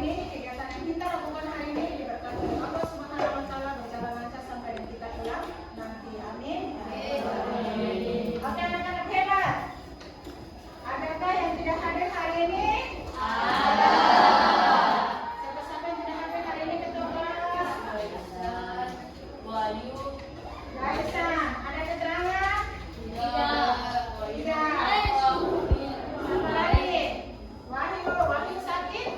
ini kegiatan yang kita lakukan hari ini diberkati oleh Allah Subhanahu wa taala, berjalan lancar sampai dan kita pulang nanti. Amin. Oke anak-anak hebat. Adakah yang tidak hadir hari ini? Ada. Siapa-siapa yang tidak hadir hari ini ketua kelas? Wahyu. Raisa, ada keterangan? Tidak. Siapa lagi? Wahyu sakit?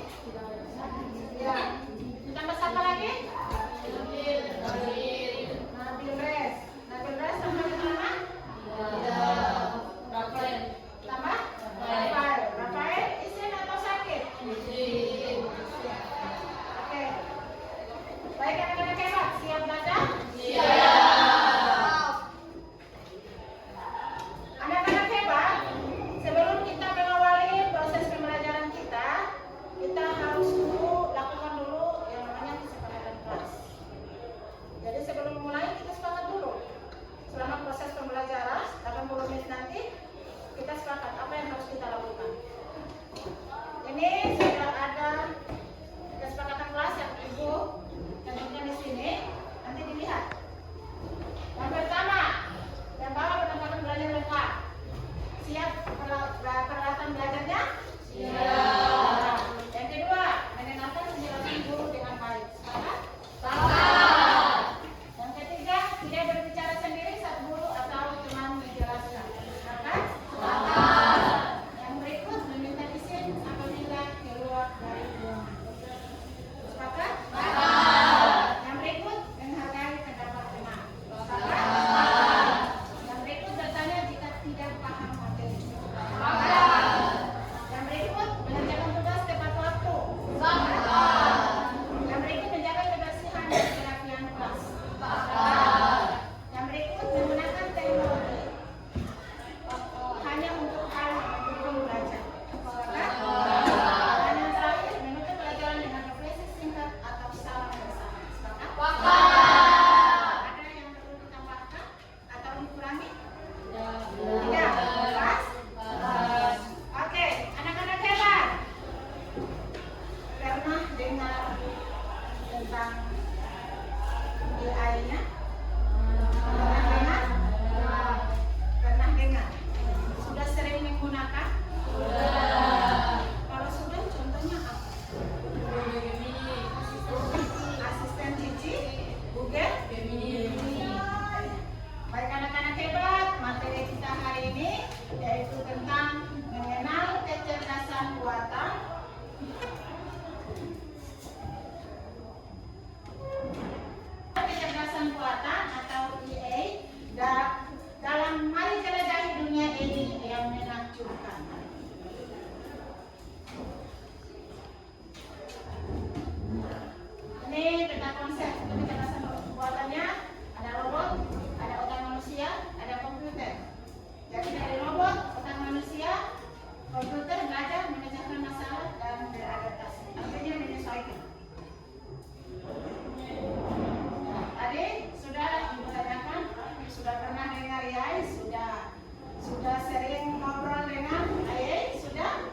Ya. Tambah siapa lagi? Nabil Res tambah keterangan? Tambah? Rafael izin atau sakit? Oke. Baik anak-anak hebat, siap belajar? Anak-anak hebat, sebelum kita mengawali proses pembelajaran kita harus lakukan dulu yang namanya kesepakatan kelas. Jadi sebelum mulai kita sepakat dulu. Selama proses pembelajaran 80 menit nanti kita sepakat apa yang harus kita lakukan. Ini sudah ada kesepakatan kelas yang Ibu cantumkan di sini. Nanti dilihat. Yang pertama, yang bawa perlengkapan belajar lengkap. Siap peralatan belajarnya? Siap. Yang kedua, mendengarkan penjelasan guru dengan baik. Sepakat? Sepakat. Yang ketiga, tidak berbicara sendiri saat guru atau teman menjelaskan. Sepakat? Sepakat. Yang berikut, meminta izin apabila keluar dari ruangan. Sepakat? Sepakat. Yang berikut, menghargai pendapat teman. Sepakat? Yang berikut, bertanya jika tidak paham materi. Sepakat. Yang berikut, mengerjakan tugas tepat waktu. Sepakat. Yang berikut, menjaga kebersihan dan kerapian kelas. Sepakat. Yang berikut, menggunakan teknologi hanya untuk hal yang mendukung belajar. Sepakat? Dan yang terakhir, menutup pelajaran dengan refleksi singkat atau salam bersama. Sepakat? Ada yang perlu ditambahkan atau dikurangi? Tidak. Pas? Oke, anak-anak hebat. Pernah dengar tentang AI-nya? Pernah dengar? Pernah dengar? Sudah sering menggunakan? Kalau sudah, contohnya apa? Asisten Cici? Google? Baik anak-anak hebat, materi kita hari ini yaitu tentang mengenal kecerdasan buatan. Kecerdasan buatan atau EA dalam mari jelajahi dunia ini yang menakjubkan. Ini tentang konsep kecerdasan buatannya. Ada robot, ada otak manusia, ada komputer. Jadi dari robot, otak manusia, komputer belajar memecahkan masalah dan beradaptasi. Artinya menyesuaikan. Tadi sudah Ibu tanyakan, sudah pernah dengar AI, sudah sering ngobrol dengan AI, sudah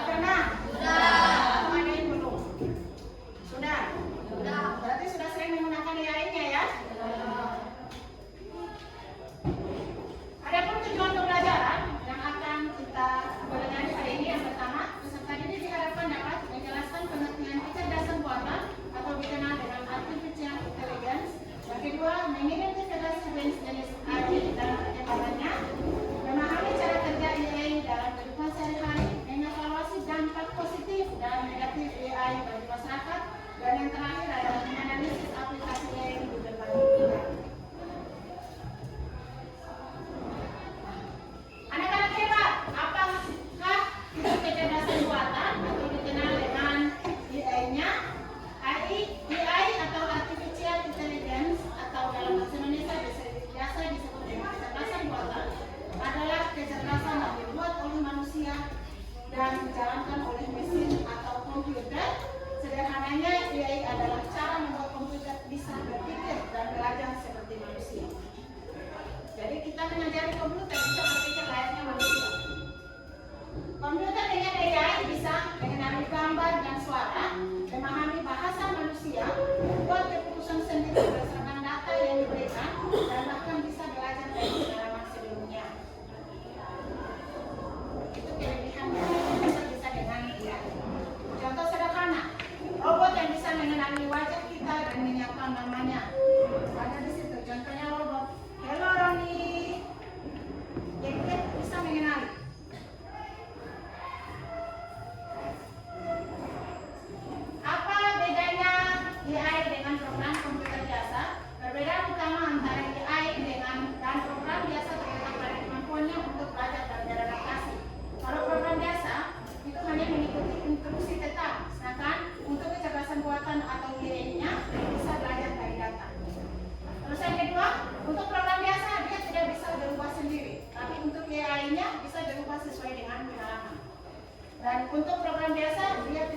pernah? Sudah. Ada yang belum? Sudah. Berarti sudah sering menggunakan AI-nya ya? Adapun tujuan pembelajaran yang akan kita pelajari hari ini, yang pertama, peserta didik diharapkan dapat menjelaskan pengertian kecerdasan buatan atau dikenal dengan artificial intelligence. Yang kedua, mengidentifikasi jenis-jenis AI dalam perkembangannya, memahami cara kerja AI dalam kehidupan sehari-hari, mengevaluasi dampak positif dan negatif AI bagi masyarakat, dan yang terakhir adalah menganalisis aplikasi AI di berbagai bidang. Anak-anak hebat, apakah itu kecerdasan buatan atau dikenal dengan AI-nya? AI atau artificial intelligence atau dalam bahasa Indonesia biasa disebut dengan kecerdasan buatan adalah kecerdasan yang dibuat oleh manusia dan dijalankan oleh mesin atau komputer. Sederhananya, AI adalah cara membuat komputer bisa berpikir dan belajar seperti manusia. Jadi kita mengajari komputer bisa berpikir layaknya manusia. Komputer dengan AI bisa mengenali gambar dan suara,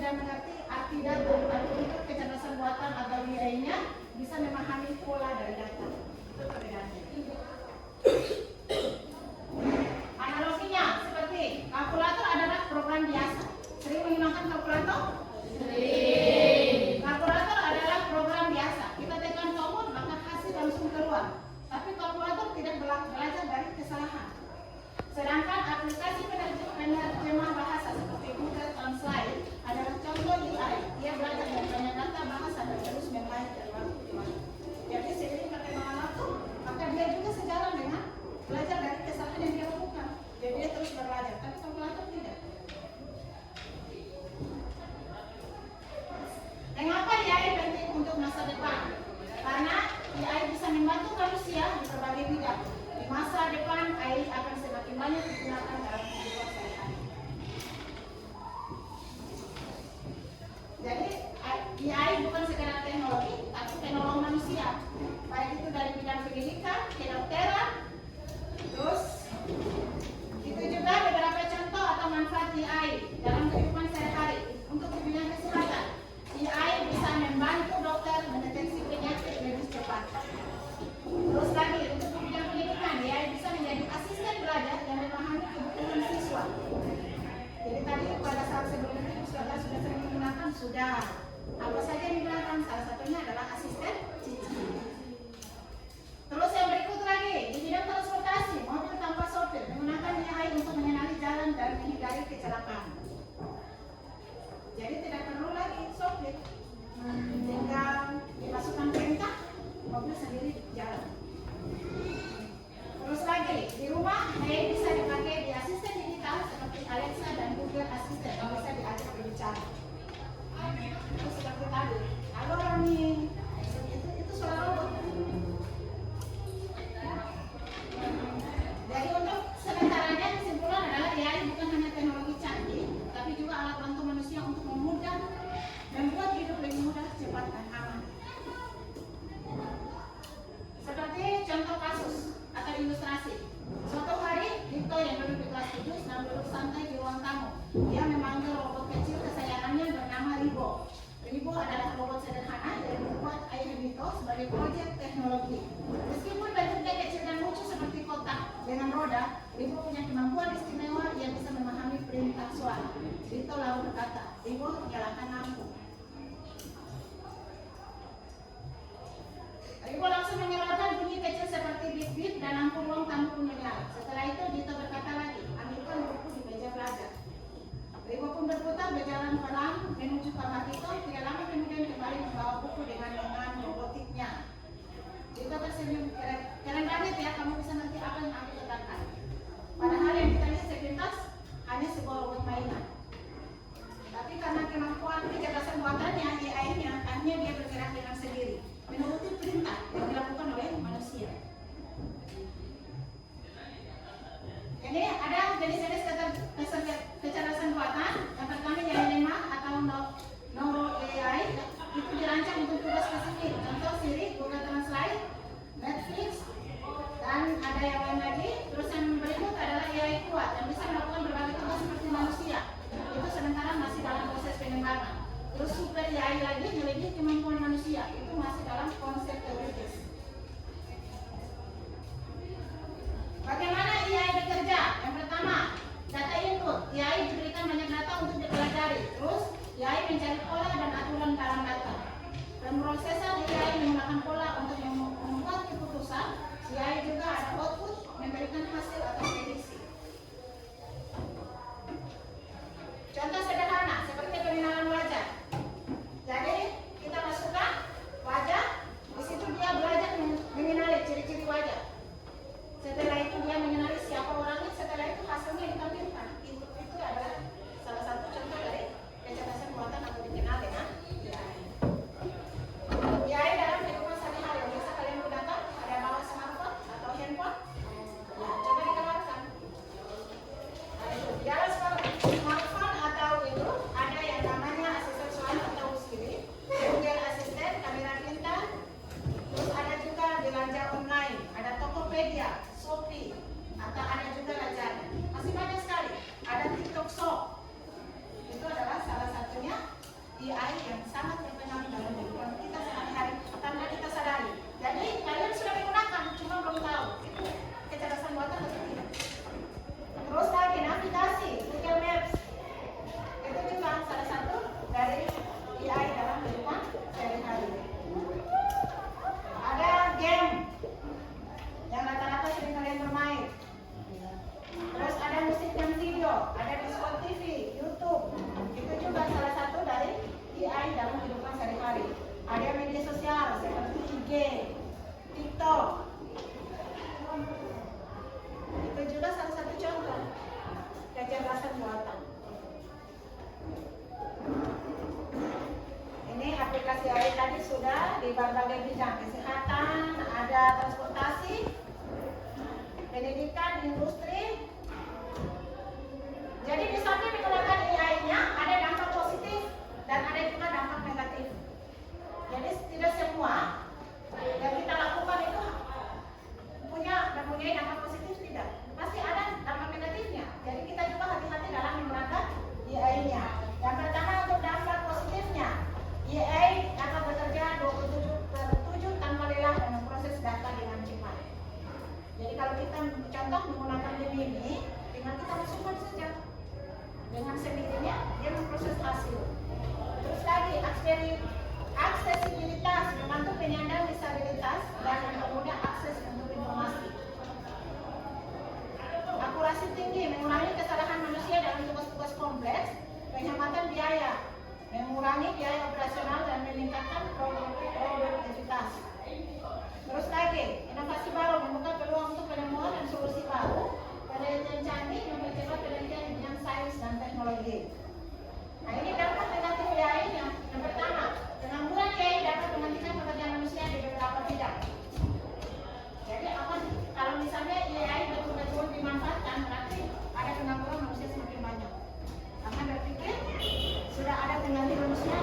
sudah mengerti arti data atau untuk kecerdasan buatan atau nilainya bisa memahami pola dari data. Itu perbedaannya. Analoginya seperti kalkulator adalah program biasa. Sering menggunakan kalkulator? Sering. Kalkulator adalah program biasa. Kita tekan tombol maka hasil langsung keluar. Tapi kalkulator tidak belajar dari kesalahan. Sedangkan aplikasi penerjemah bahasa seperti Google Translate adalah contoh AI. Dia belajar dari banyak data bahasa dan terus membaik dari waktu ke waktu. Jadi seiring perkembangan waktu, maka dia juga sejalan dengan belajar dari kesalahan yang dia lakukan. Jadi dia terus belajar. Tapi kalkulator tidak. Mengapa AI penting untuk masa depan? Karena AI bisa membantu manusia di berbagai bidang. Di masa depan, AI akan semakin banyak digunakan dalam kehidupan sehari-hari. Jadi, AI bukan sekedar teknologi, tapi penolong manusia. Baik itu dari bidang pendidikan, kedokteran, terus itu juga beberapa contoh atau manfaat AI dalam kehidupan sehari-hari. Untuk di bidang kesehatan, AI bisa membantu dokter mendeteksi penyakit lebih cepat. Terus lagi, untuk bidang pendidikan, AI bisa menjadi asisten belajar yang memahami kebutuhan siswa. Jadi tadi pada saat sebelumnya sudah sering menggunakan sudah. Apa saja yang digunakan? Salah satunya adalah asisten cici. Terus yang berikut lagi, di bidang transportasi, mobil tanpa sopir menggunakan AI untuk mengenali jalan dan menghindari kecelakaan. Jadi tidak perlu lagi sopir, tinggal dimasukkan perintah, mobil sendiri jalan. Terus lagi, di rumah AI bisa dipakai di asisten digital seperti Alexa dan Google Assistant yang bisa diajak berbicara. Itu seperti tadi, halo Rani, itu suara robot. Jadi untuk sementaranya kesimpulan adalah AI bukan hanya teknologi canggih, tapi juga alat bantu manusia untuk membuat hidup lebih mudah, cepat, dan aman. Seperti contoh kasus atau ilustrasi. Suatu hari, Dito yang duduk di kelas 7 sedang duduk santai di ruang tamu. Dia memanggil robot kecil kesayangannya bernama Ribo. Ribo adalah robot sederhana yang dibuat ayah Dito sebagai proyek teknologi. Meskipun bentuknya kecil dan lucu seperti kotak dengan roda, Ribo punya kemampuan istimewa yang bisa memahami perintah suara. Dito lalu berkata, Ribo, nyalakan lampu. Ribo langsung mengeluarkan bunyi kecil seperti bip-bip dan lampu ruang tamu pun menyala. Setelah itu Dito berkata lagi, ambilkan buku di meja belajar. Ribo pun berputar berjalan pelan menuju kamar Dito. Tidak lama kemudian kembali membawa buku dengan robotiknya. Dito tersenyum, keren banget ya, kamu bisa ngerti apa yang aku katakan. Padahal yang kita lihat sepintas hanya sebuah robot mainan. Tapi karena kemampuan kecerdasan buatannya, AI-nya, akhirnya dia bergerak dengan sendiri, menuruti perintah yang dilakukan oleh manusia. Jadi ada jenis-jenis kecerdasan buatan. Yang pertama yang atau neuro AI itu dirancang untuk tugas spesifik. Contoh Siri, Google Translate, Netflix, dan ada yang lain lagi. Terus yang berikut adalah AI kuat yang bisa melakukan berbagai tugas seperti manusia. Itu sementara masih dalam proses pengembangan. Terus super AI lagi melebihi kemampuan manusia. Itu masih dalam konsep teoritis. Bagaimana AI bekerja? Yang pertama, data input. AI diberikan banyak data untuk dipelajari. Terus, AI mencari pola dan aturan dalam data. Pemrosesan AI menggunakan pola untuk membuat keputusan. AI juga ada output memberikan hasil atau prediksi. Contoh sederhana seperti pengenalan wajah. Jadi kita masukkan wajah, di situ dia belajar mengenali ciri-ciri wajah. Setelah itu dia mengenali siapa orangnya, setelah itu hasilnya ditampilkan. Itu adalah salah satu contoh dari kecerdasan buatan atau dikenal dengan AI. AI dalam kehidupan sehari-hari biasa kalian gunakan, ada bawa smartphone atau handphone. Ya, coba dikeluarkan. TikTok. Itu juga salah satu contoh kecerdasan buatan. Ini aplikasi AI tadi sudah di berbagai bidang, kesehatan, ada transportasi, pendidikan, industri. Jadi di samping menggunakan AI-nya ada dampak positif dan ada juga dampak negatif. Jadi tidak semua yang kita lakukan itu mempunyai dampak positif, tidak. Pasti ada dampak negatifnya. Jadi kita juga hati-hati dalam menggunakan AI-nya. Yang pertama untuk dampak positifnya, AI dapat bekerja 27/7 tanpa lelah dan memproses data dengan cepat. Jadi kalau kita contoh menggunakan ini, tinggal kita masukkan saja. Dengan sendirinya dia memproses hasil. Terus lagi aksesibilitas, membantu penyandang disabilitas dan mempermudah akses untuk informasi. Akurasi tinggi, mengurangi kesalahan manusia dalam tugas-tugas kompleks, penghematan biaya, mengurangi biaya operasional dan meningkatkan produktivitas. Terus lagi, inovasi baru, membuka peluang untuk penemuan dan solusi baru, penelitian canggih, mempercepat penelitian di bidang sains dan teknologi. Nah, ini dampak negatif AI yang pertama, pengangguran AI dapat menghentikan pekerjaan manusia di beberapa bidang. Jadi kalau misalnya AI betul-betul dimanfaatkan, berarti ada pengangguran manusia semakin banyak. Karena berpikir sudah ada pengganti manusia.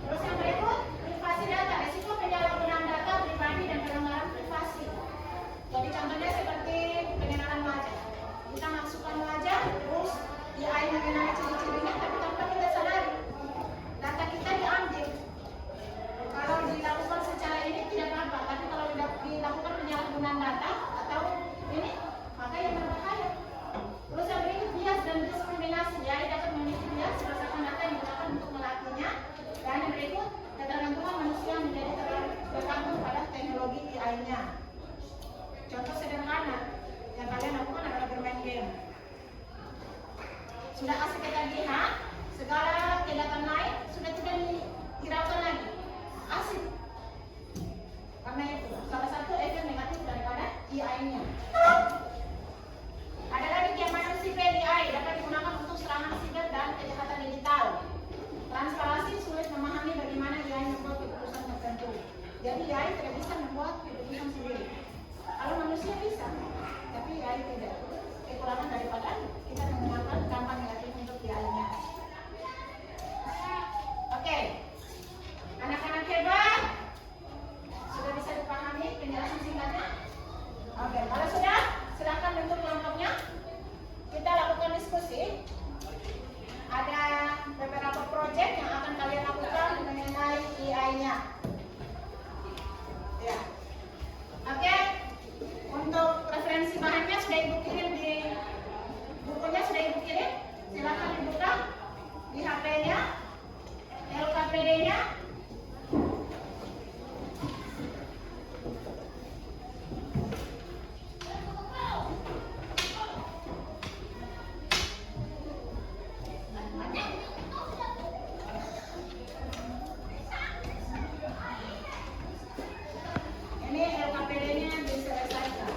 Terus yang berikut, privasi data, risiko penyalahgunaan data pribadi dan pelanggaran privasi. Jadi contohnya seperti pengenalan wajah. Kita masukkan wajah, terus AI mengenali ciri-cirinya, tapi tanpa kita sadari data kita diambil. Kalau dilakukan secara ini tidak apa-apa, tapi kalau dilakukan penyalahgunaan data atau ini, maka yang berbahaya. Terus yang berikut, bias dan diskriminasi. AI dapat memiliki bias berdasarkan data yang digunakan untuk melatihnya. Dan yang berikut, ketergantungan manusia menjadi tergantung pada teknologi AI-nya. Contoh sederhana yang kalian lakukan adalah bermain game. Sudah asik ketagihan, segala kegiatan lain sudah tidak dihiraukan lagi. Asik. Karena itu salah satu efek negatif daripada AI-nya. Ada lagi keamanan siber AI dapat digunakan untuk serangan siber dan kejahatan digital. Transparansi, sulit memahami bagaimana AI membuat keputusan tertentu. Jadi AI tidak bisa membuat keputusan sendiri. Kalau manusia bisa, tapi AI tidak. Kekurangan daripada kita menggunakan dampak negatif untuk AI-nya. Oke, anak-anak hebat, sudah bisa dipahami penjelasan singkatnya? Oke, kalau sudah, silakan bentuk kelompoknya. Kita lakukan diskusi. Ada beberapa proyek yang akan kalian lakukan mengenai AI-nya. Ya. Oke. Untuk referensi bahannya sudah ibu kirim di bukunya, sudah ibu kirim. Silakan dibuka di HP-nya, LKPD-nya. Ini LKPD-nya diselesaikan.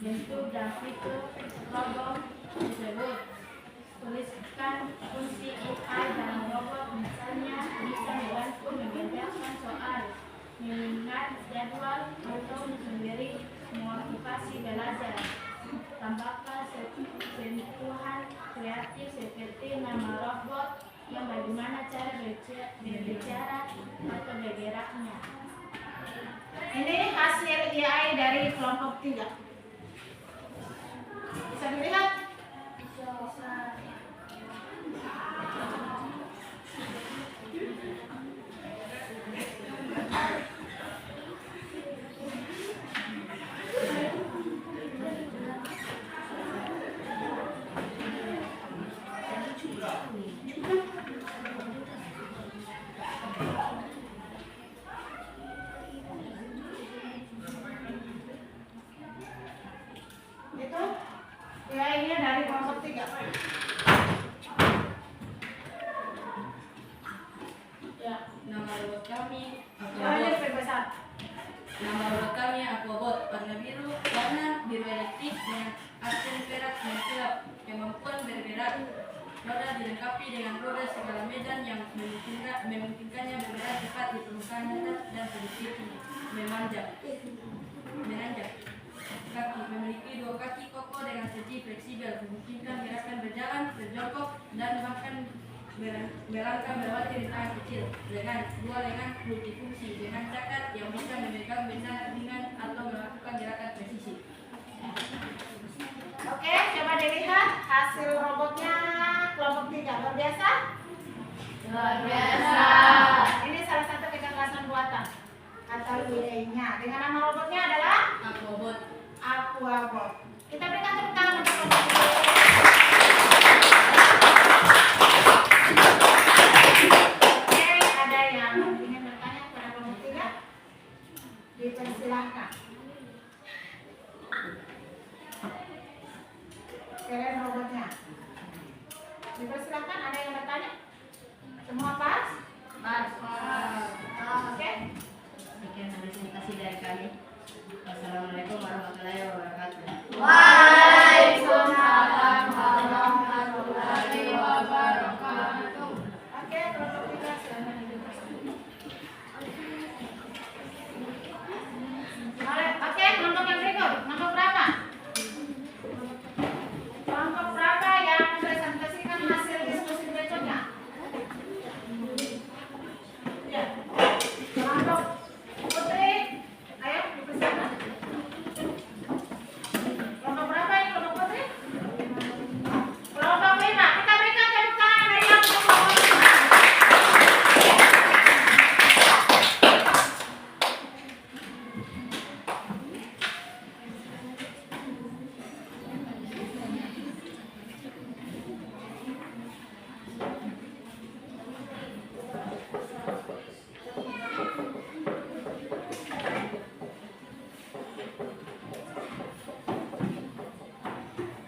Bentuk dan fitur robot tersebut. Tuliskan fungsi AI dalam robot, misalnya bisa membantu mengerjakan soal, mengingat jadwal, atau memberi motivasi belajar. Tambahkan sentuhan kreatif seperti nama robot yang bagaimana cara berbicara atau bergeraknya. Ini hasil AI dari kelompok 3. Bisa dilihat? Itu AI-nya dari kelompok 3. Ya. Nama robot kami Soalnya Aquabot. lebih besar. Nama robot kami Aquabot, warna biru elektrik dengan aksen perak dan gelap, kemampuan bergerak. Roda dilengkapi dengan roda segala medan yang memungkinkannya bergerak cepat di permukaan atas dan sedikit menanjak. Kaki memiliki 2 kaki kokoh dengan segi fleksibel, memungkinkan gerakan berjalan, berjongkok, dan bahkan melangkah melewati rintangan kecil. Dengan 2 lengan multifungsi dengan cakat yang bisa memegang benda ringan atau melakukan gerakan presisi. Oke, coba dilihat hasil robotnya kelompok 3. Luar biasa? Luar biasa. Ini salah satu kegagasan buatan atau AI-nya. Dengan nama robotnya adalah Aquabot. Aquabot. Kita berikan tepuk tangan untuk kelompok 3. Oke, ada yang ingin bertanya kepada kelompok 3? Dipersilahkan. Kalian robotnya. Dipersilahkan, ada yang bertanya? Semua pas? Pas. Oke. Sekian presentasi dari kami. Wassalamualaikum warahmatullahi wabarakatuh. Waalaikumsalam warahmatullahi wabarakatuh. Oke, kelompok 3 silakan duduk. Oke, kelompok yang berikut. Kelompok berapa? Kelompok berapa yang mempresentasikan hasil diskusi berikutnya? Ya. Kelompok Putri, ayo dipersilakan. Kelompok berapa ini kelompok Putri? Kelompok 5. Kita berikan tepuk tangan meriah untuk kelompok 5.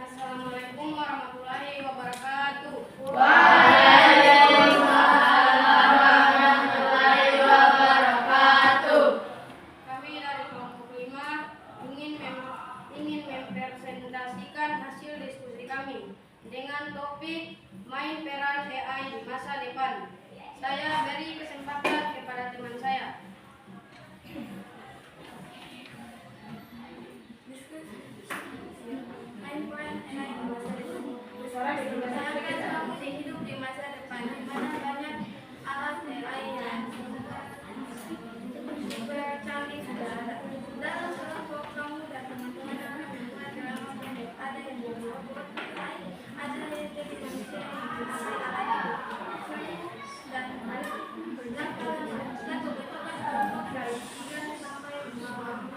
Assalamualaikum warahmatullahi wabarakatuh. Waalaikumsalam warahmatullahi wabarakatuh. Kami dari kelompok 5 ingin mempresentasikan hasil diskusi kami dengan topik main peran AI di masa depan. Saya beri kesempatan kepada teman saya. Main peran AI di masa depan. Masyarakat kamu hidup di masa depan, di mana banyak alat AI yang bercanggih sudah ada. Dalam kelompok kamu dan teman-teman akan membuat drama pendek. Ada yang jadi robot AI, ada yang jadi manusia yang bisa AI. Dan kebentukan kelompok dari 3 sampai 5 orang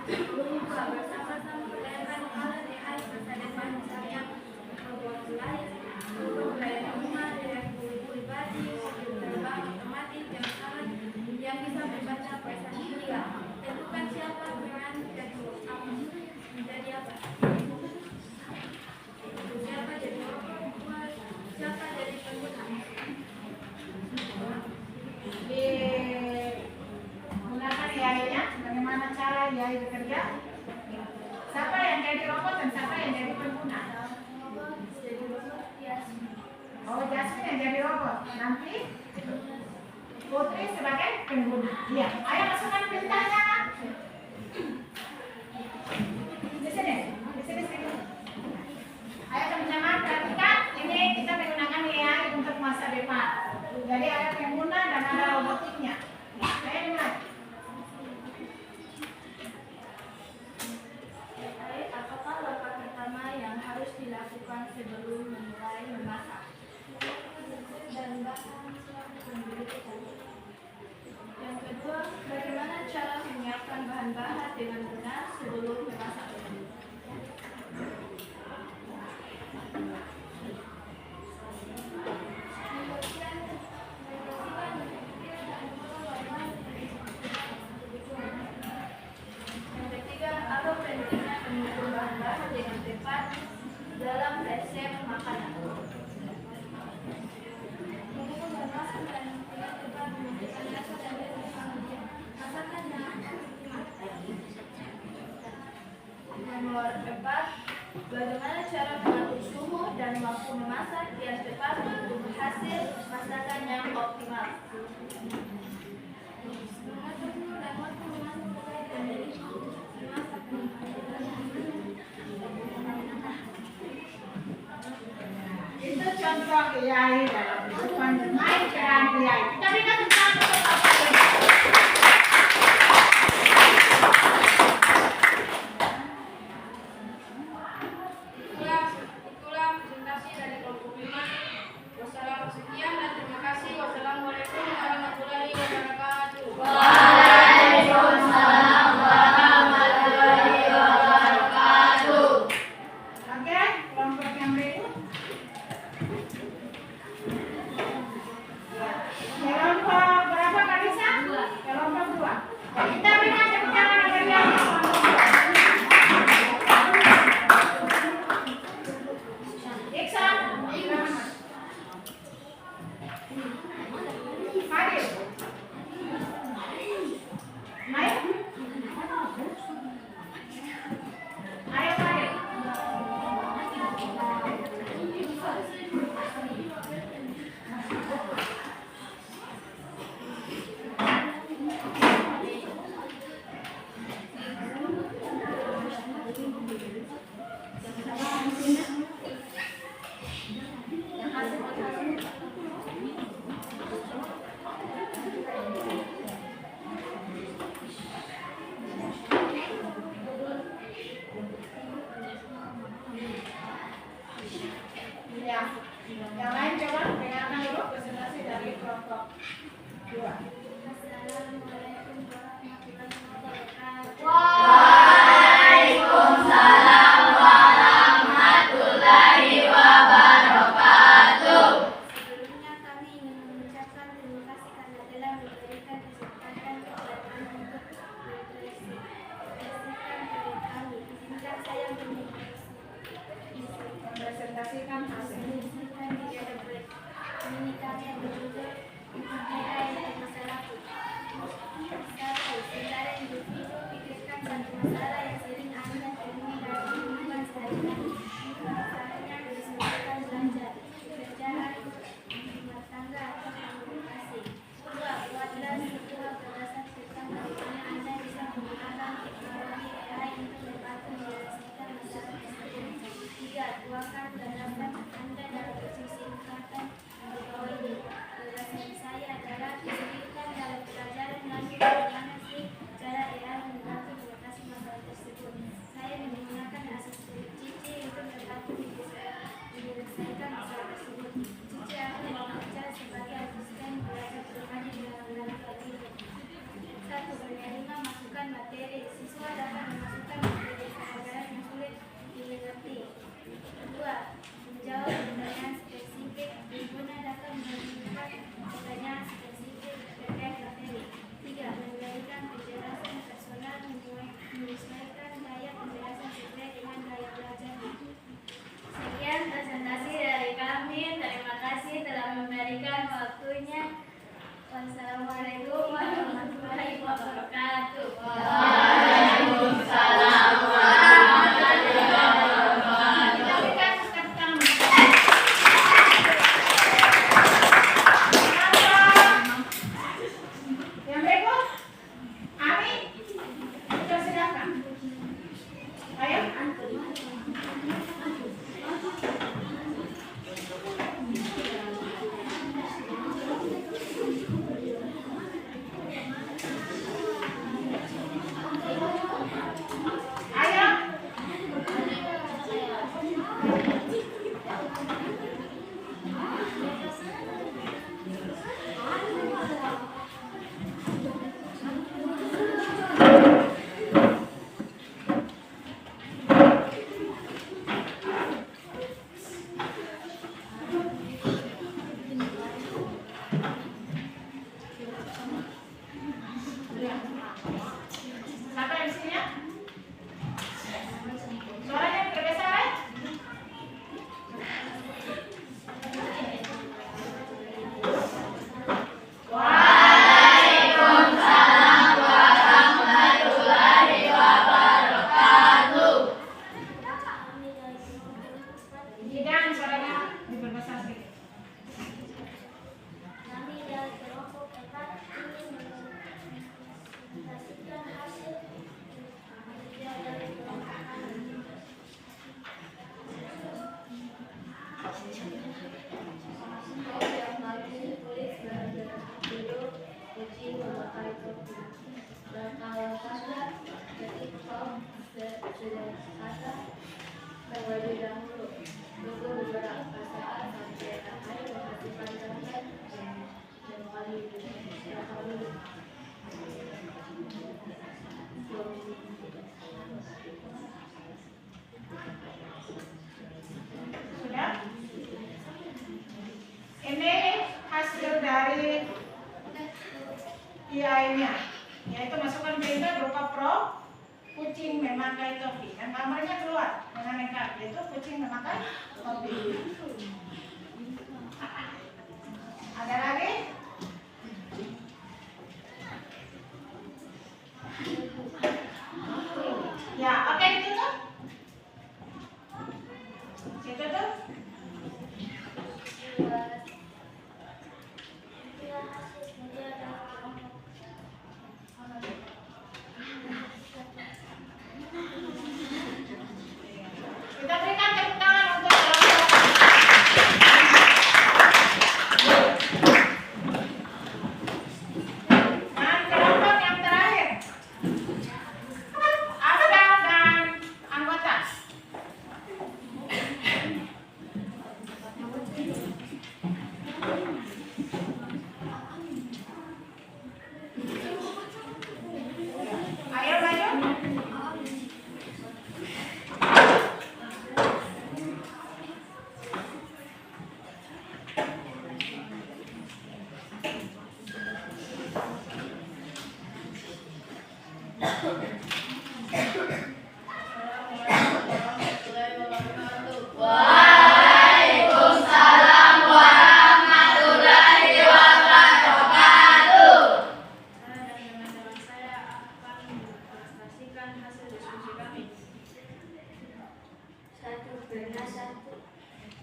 bersama-sama membayangkan alat AI masa depan, misalnya robot lain, robot pelayan rumah dengan pribadi, mobil terbang otomatis yang bisa membaca perasaan dia. Tentukan siapa peran dan menjadi apa. Siapa jadi robot, siapa jadi pengguna. Digunakan AI-nya, bagaimana cara AI bekerja? Siapa yang jadi robot dan siapa yang jadi pengguna? Jadi robot Yasmin. Oh, Jasmine yang jadi robot. Nanti Putri sebagai pengguna. Iya. Ayo masukkan pintanya. Di sini. Di sini sini. Ayo teman-teman perhatikan. Ini kita menggunakan AI untuk masa depan. Jadi ada pengguna dan ada robotiknya. Ayo mulai. Apakah langkah pertama yang harus dilakukan sebelum memulai memasak? Dan bahan yang kedua, bagaimana cara menyiapkan bahan-bahan dengan benar sebelum memasak? Yang ketiga, apa pentingnya mengukur bahan-bahan dengan tepat dalam resep makanan? Mengukur bahan-bahan dan dengan tepat menentukan rasa dan kesukaan masakan yang optimal. Nomor 4, bagaimana cara mengatur suhu dan waktu memasak yang tepat untuk hasil masakan yang optimal? Mengatur suhu dan waktu memasak terkait dengan memasak. Itu contoh AI dalam kehidupan bermain peran AI. Kita berikan tentang apa ini. Itulah presentasi dari kelompok 5. Wassalamualaikum sekian dan terima kasih. Wassalamualaikum warahmatullahi wabarakatuh. Waalaikumsalam warahmatullahi wabarakatuh. Oke, kelompok yang berikut. Kelompok berapa Kak Lisa? Kelompok hasil kerja dari kelompok yang bagus ditulis berjudul uji memakai topi. Kalau sadar ketik top sederhana terlebih dahulu. Tunggu beberapa saat sampai akan menghasilkan gambar yang paling Sudah? Ini hasil dari IAI-nya, yaitu masukkan berita berupa prop kucing memakai topi, dan gambarnya keluar dengan lengkap, yaitu kucing memakai topi. Ada lagi? Ya, oke, ditutup. Ditutup. Kita berikan tepuk tangan untuk dan kelompok yang terakhir, Afgan dan anggota. Ayo maju. Saya dan teman-teman saya akan mendemonstrasikan hasil diskusi kami. Satu pernah satu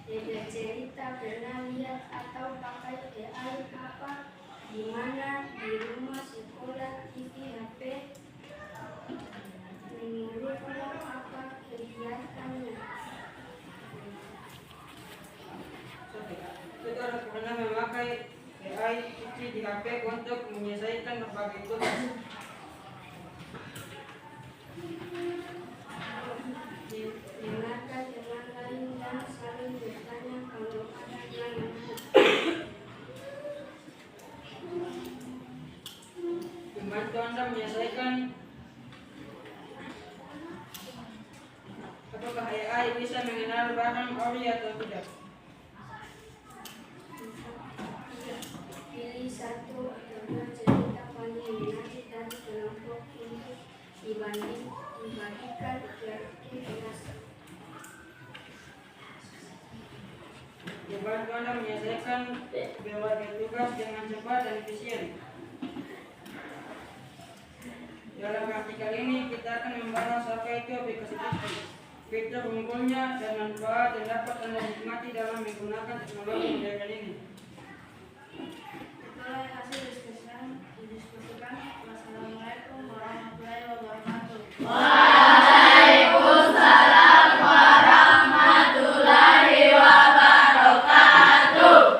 tidak cerita pernah lihat atau pakai AI apa di mana di rumah sekolah TV HP mengurusnya apa kegiatannya. Saudara pernah memakai AI Cici di HP untuk menyelesaikan berbagai tugas. Dengarkan teman lain dan saling bertanya kalau ada yang menarik. Membantu Anda menyelesaikan apakah AI bisa mengenal barang ori atau tidak. Pilih satu atau dua cerita paling menarik dari kelompok ini dibagikan ke kelas. Membantu Anda menyelesaikan berbagai tugas dengan cepat dan efisien. Dalam artikel ini kita akan membahas apa itu aplikasi Cici, fitur unggulnya dan manfaat yang dapat Anda nikmati dalam menggunakan teknologi modern ini. Setelah hasil didiskusikan, wassalamualaikum warahmatullahi wabarakatuh.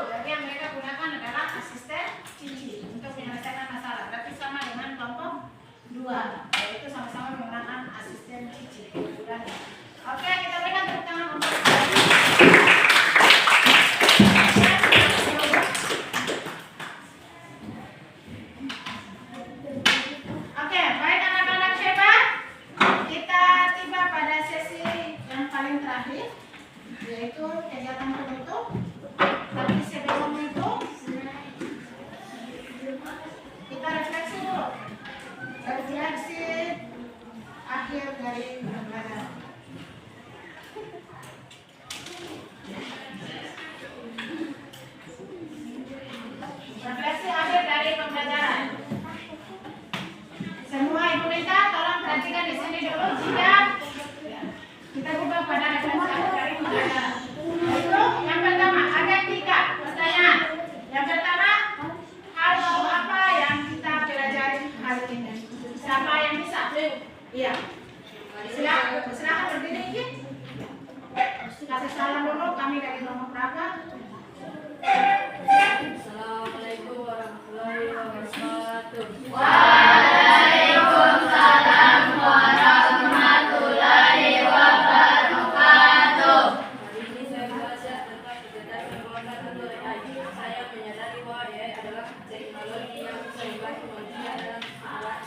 Jadi yang mereka gunakan adalah asisten Cici untuk menyelesaikan masalah. Berarti sama dengan kelompok 2, yaitu sama-sama menggunakan asisten Cici. Mudah-mudahan. Oke, kita berikan tepuk tangan untuk Oke, baik anak-anak hebat. Kita tiba pada sesi yang paling terakhir, yaitu kegiatan penutup. Tapi sebelum itu kita refleksi dulu. Refleksi akhir dari pembelajaran. Refleksi akhir dari pembelajaran. Semua ibu minta tolong perhatikan di sini dulu. Jika kita buka pada refleksi akhir dari pembelajaran, yaitu yang pertama, Iya. Silakan berdiri dikit. Kasih salam dulu kami dari Romo Praga. Assalamualaikum warahmatullahi wabarakatuh. Waalaikumsalam warahmatullahi wabarakatuh. Hari ini saya belajar tentang kegiatan pengembangan AI. Saya menyadari bahwa AI adalah teknologi yang bisa membantu manusia dalam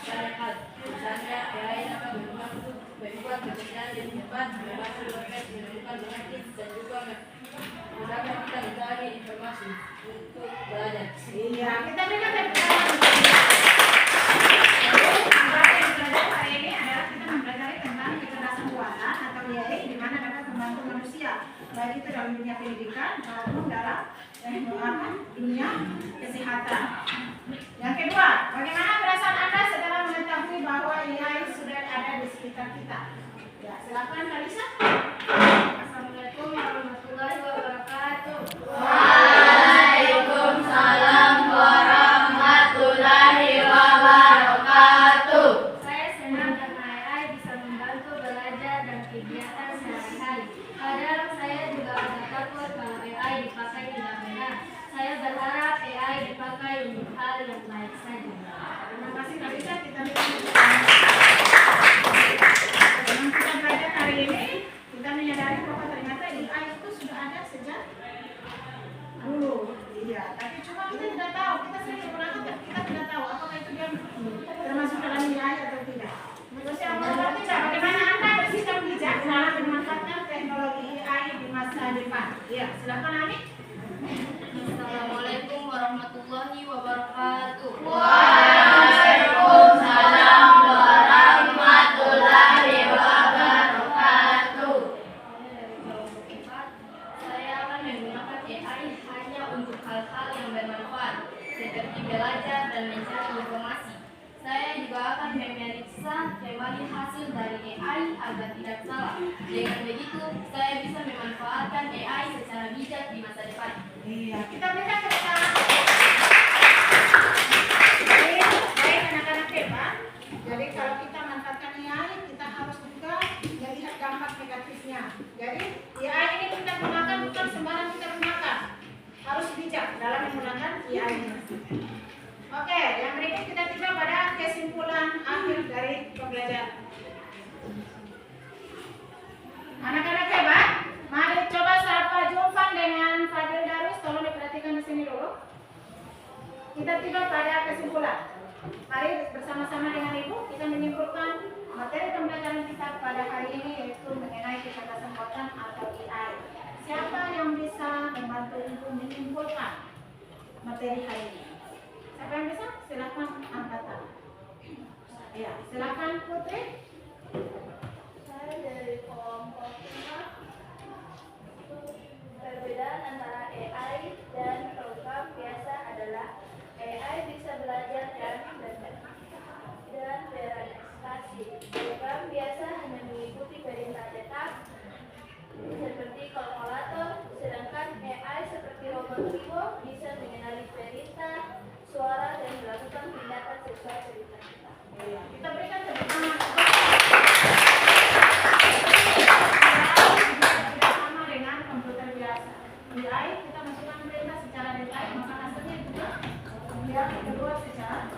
banyak hal. Misalnya AI dapat membuat pekerjaan yang cepat, membantu proses menemukan penyakit, dan juga memudahkan kita mencari informasi untuk belajar. Iya, kita berikan tepuk tangan. Jadi, belajar hari ini adalah kita mempelajari tentang kecerdasan buatan atau AI di mana dapat membantu manusia baik itu dalam dunia pendidikan maupun dalam dunia kesehatan. Yang kedua, bagaimana perasaan Anda setelah mengetahui bahwa AI sudah ada di sekitar kita? Ya, silakan Kalisa. Assalamualaikum warahmatullahi wabarakatuh. Waalaikumsalam warahmatullahi wabarakatuh. Saya senang karena AI bisa membantu belajar dan kegiatan sehari-hari. Kadang saya juga agak takut kalau AI dipakai tidak benar. Saya berharap AI dipakai untuk hal yang baik saja. Terima kasih Kalisa. Kita dengan kita belajar hari ini, kita menyadari bahwa ternyata AI itu sudah ada sejak dulu. Iya, tapi cuma kita tidak tahu. Kita sering menggunakan, tapi kita tidak tahu apakah itu dia termasuk dalam AI atau tidak. Terus yang kedua, tidak. Bagaimana Anda bersikap bijak dalam memanfaatkan teknologi AI di masa depan? Iya, silakan Ani. Assalamualaikum warahmatullahi wabarakatuh. Waalaikumsalam warahmatullahi wabarakatuh. Saya akan menggunakan AI hanya untuk hal-hal yang bermanfaat, seperti belajar dan mencari informasi. Saya juga akan memeriksa kembali hasil dari AI agar tidak salah. Dengan begitu, saya bisa memanfaatkan AI secara bijak di masa depan. Iya, kita berikan tepuk tangan. Baik anak-anak hebat. Jadi kalau kita manfaatkan AI, kita harus juga melihat dampak negatifnya. Jadi AI ini kita gunakan bukan sembarang kita gunakan. Harus bijak dalam menggunakan AI ini. Oke, yang berikut kita tiba pada kesimpulan akhir dari pembelajaran. Anak-anak hebat, mari coba sapa Julfan dengan Fadil Darus, tolong diperhatikan di sini dulu. Kita tiba pada kesimpulan. Mari bersama-sama dengan Ibu kita menyimpulkan materi pembelajaran kita pada hari ini yaitu mengenai kecerdasan buatan atau AI. Siapa yang bisa membantu Ibu menyimpulkan materi hari ini? Siapa yang bisa? Silakan angkat tangan. Ya, silakan Putri. Saya dari kelompok 5. Perbedaan antara AI dan program biasa adalah AI bisa belajar dan beradaptasi. Program biasa hanya mengikuti perintah cetak seperti kalkulator, sedangkan AI seperti robot Vivo bisa mengenali perintah, suara, dan melakukan tindakan sesuai perintah kita. Kita berikan tepuk tangan. Sama dengan komputer biasa. AI kita masukkan perintah secara detail, maka hasilnya juga yang kedua secara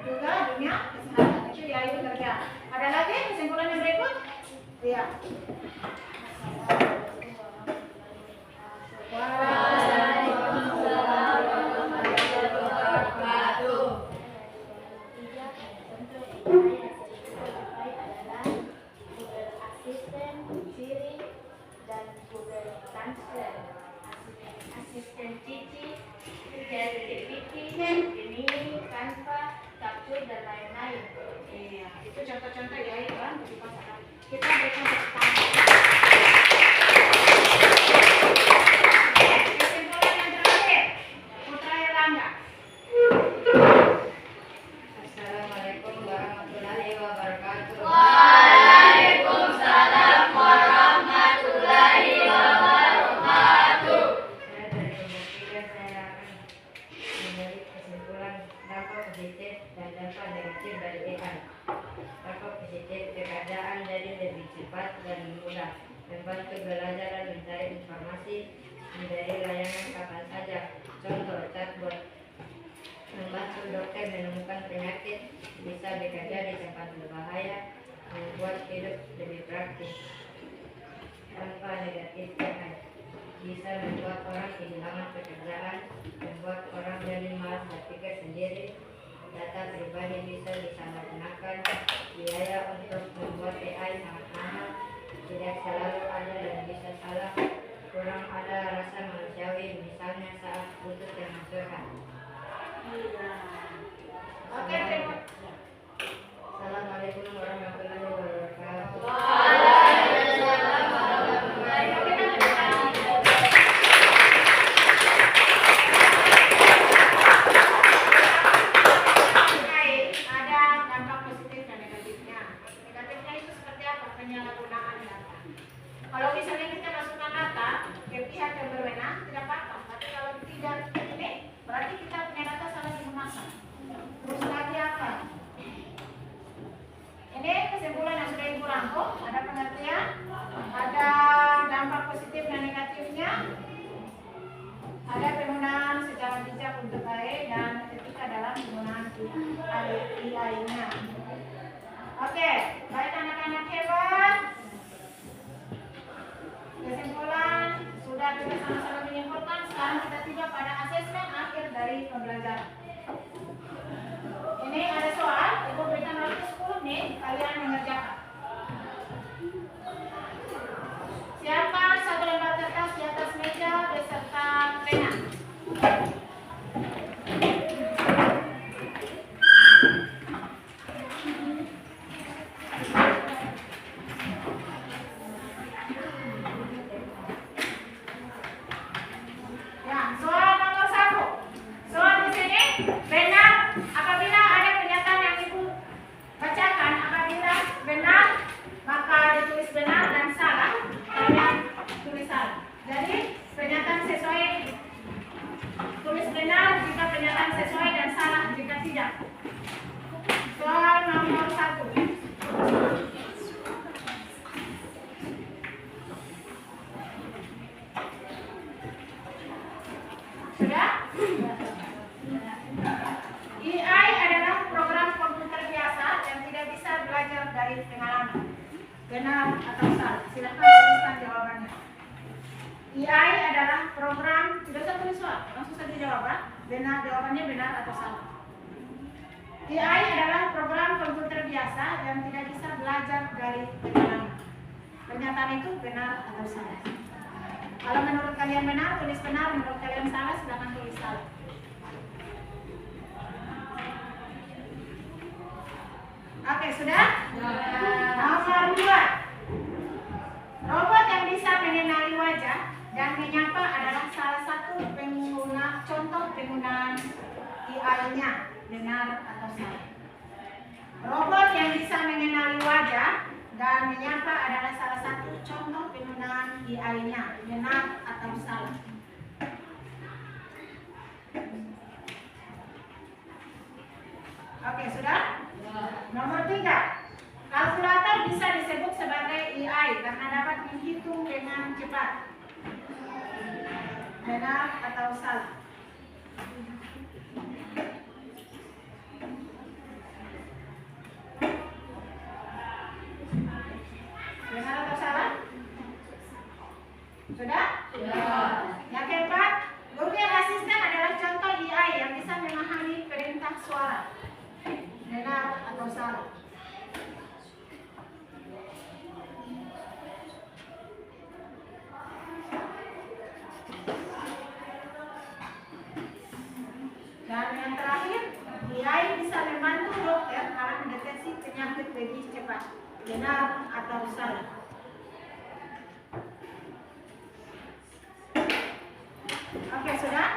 juga dunia kesehatan. Itu IAI kerja. Ada lagi kesimpulan yang berikut? Iya. Asisten Cici, ChatGPT, Gemini, Canva, Capture, dan lain-lain. Iya, itu contoh-contoh ya kan. Kita berikan tepuk tangan. Kesimpulan yang terakhir, Putra Erlangga. Assalamualaikum warahmatullahi wabarakatuh. Waalaikumsalam warahmatullahi wabarakatuh. Saya dari kelompok 3, saya akan memberi kesimpulan dampak positif dan dampak negatif dari AI. Dampak positif, keadaan jadi lebih cepat dan mudah, membantu belajar dan mencari informasi dari layanan kapan saja. Contoh, chatbot membantu dokter menemukan penyakit, bisa bekerja di tempat berbahaya, membuat hidup lebih praktis. Tanpa negatif AI bisa membuat orang kehilangan pekerjaan, membuat orang jadi malas berpikir sendiri, data pribadi bisa disalahgunakan, biaya untuk membuat AI sangat mahal, tidak selalu ada dan bisa salah, kurang ada rasa manusiawi, misalnya saat butuh teman curhat. Oke, terima kasih. Assalamualaikum warahmatullahi wabarakatuh. Waalaikumsalam warahmatullahi wabarakatuh. Ada dampak positif dan negatifnya. Negatifnya itu seperti apa? Penyalahgunaan data. Kalau misalnya kita masukkan data ke pihak yang berwenang, tidak apa-apa. Tapi kalau tidak ini, berarti kita punya data salah digunakan. Terus lagi apa? Ini kesimpulan yang sudah Ibu rangkum. Ada pengertian, ada dampak positif dan negatifnya, ada penggunaan secara bijak untuk baik dan etika dalam penggunaan AI-nya. Oke, baik anak-anak hebat. Kesimpulan sudah kita sama-sama menyimpulkan. Sekarang kita tiba pada asesmen akhir dari pembelajaran. Ini ada soal, Ibu berikan waktu 10 menit, kalian mengerjakan. Siapkan satu lembar kertas di atas meja beserta pena. Ya, soal nomor 1. Soal di sini benar apabila ada pernyataan yang Ibu bacakan, apabila benar maka ditulis benar dan salah kalian tulis salah. Jadi pernyataan sesuai tulis benar jika pernyataan sesuai dan salah jika tidak. Soal nomor 1. Sudah? AI adalah program komputer biasa yang tidak bisa belajar dari pengalaman. Benar atau salah? Silakan tuliskan jawabannya. AI adalah program, tidak usah tulis soal, langsung saja jawab. Benar, jawabannya benar atau salah. AI adalah program komputer biasa yang tidak bisa belajar dari pengalaman. Pernyataan itu benar atau salah? Kalau menurut kalian benar, tulis benar. Menurut kalian salah, silakan tulis salah. Oke, sudah? Nomor 2. Robot yang bisa mengenali wajah dan menyapa adalah salah satu contoh penggunaan AI-nya. Benar atau salah? Robot yang bisa mengenali wajah dan menyapa adalah salah satu contoh penggunaan AI-nya. Benar atau salah? Oke, sudah? Nomor 3. Kalkulator bisa disebut sebagai AI karena dapat menghitung dengan cepat. Benar atau salah? Sudah? Yang keempat, guru yang asisten adalah contoh AI yang bisa memahami perintah suara. Benar atau salah? Dan yang terakhir, AI bisa membantu dokter dalam mendeteksi penyakit lebih cepat. Benar atau salah? Oke, sudah?